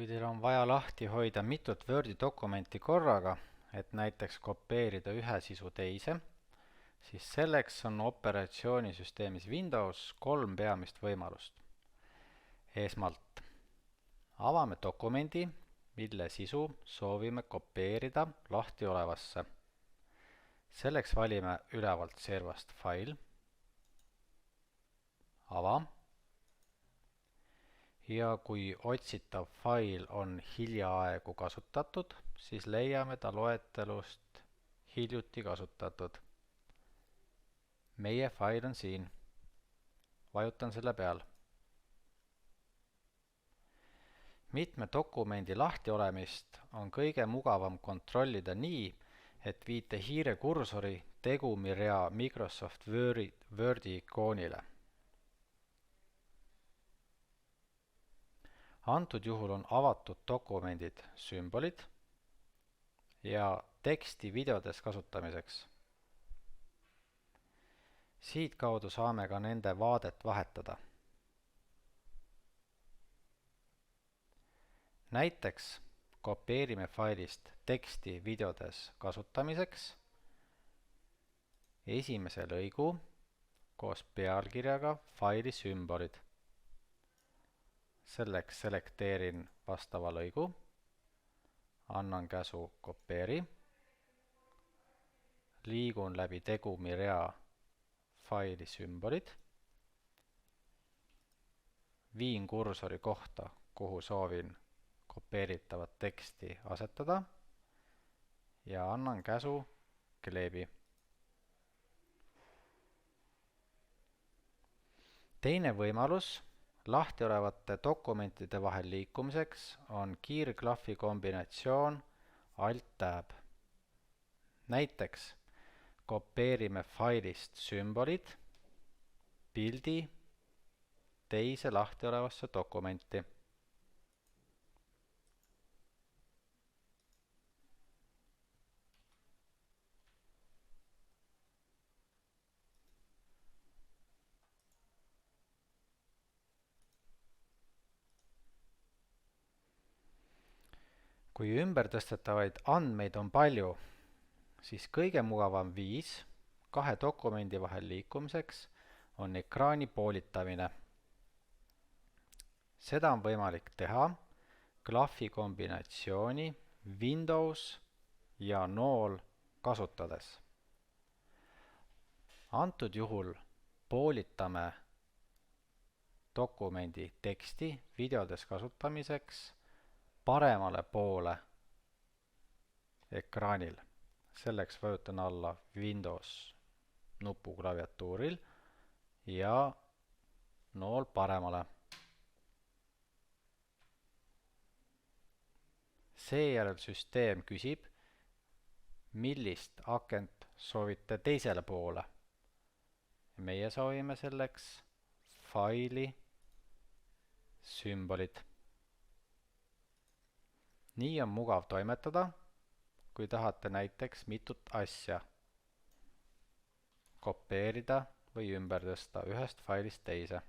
Kui teil on vaja lahti hoida mitut Wordi dokumenti korraga, et näiteks kopeerida ühe sisu teise, siis selleks on operatsioonisüsteemis Windows 3 peamist võimalust. Esmalt avame dokumendi, mille sisu soovime kopeerida lahtiolevasse. Selleks valime ülevalt servast File, ava. Ja kui otsitav fail on hiljaaegu kasutatud, siis leiame ta loetelust hiljuti kasutatud. Meie fail on siin. Vajutan selle peal. Mitme dokumendi lahtiolemist on kõige mugavam kontrollida nii, et viite hiirekursori tegumirea Microsoft Wordi ikoonile. Antud juhul on avatud dokumendid sümbolid ja teksti videodes kasutamiseks. Siit kaudu saame ka nende vaadet vahetada. Näiteks kopeerime failist teksti videodes kasutamiseks esimese lõigu koos pealkirjaga faili sümbolid. Selleks selekteerin vastava lõigu, annan käsu kopeeri, liigun läbi tegumirea faili sümbolid, viin kursori kohta, kuhu soovin kopeeritavat teksti asetada ja annan käsu kleebi. Teine võimalus lahtiolevate dokumentide vahel liikumiseks on kiirklahvi kombinatsioon Alt-Tab. Näiteks kopeerime failist sümbolid, pildi teise lahtiolevasse dokumenti. Kui ümbertõstetavaid andmeid on palju, siis kõige mugavam viis kahe dokumendi vahel liikumiseks on ekraani poolitamine. Seda on võimalik teha klahvi kombinatsiooni Windows ja nool kasutades. Antud juhul poolitame dokumendi teksti videodes kasutamiseks paremale poole ekraanil. Selleks vajutan alla Windows nupu klaviatuuril ja nool paremale. Seejärel süsteem küsib, millist akent soovite teisele poole. Meie soovime selleks faili sümbolid. Nii on mugav toimetada, kui tahate näiteks mitut asja kopeerida või ümber tõsta ühest failist teise.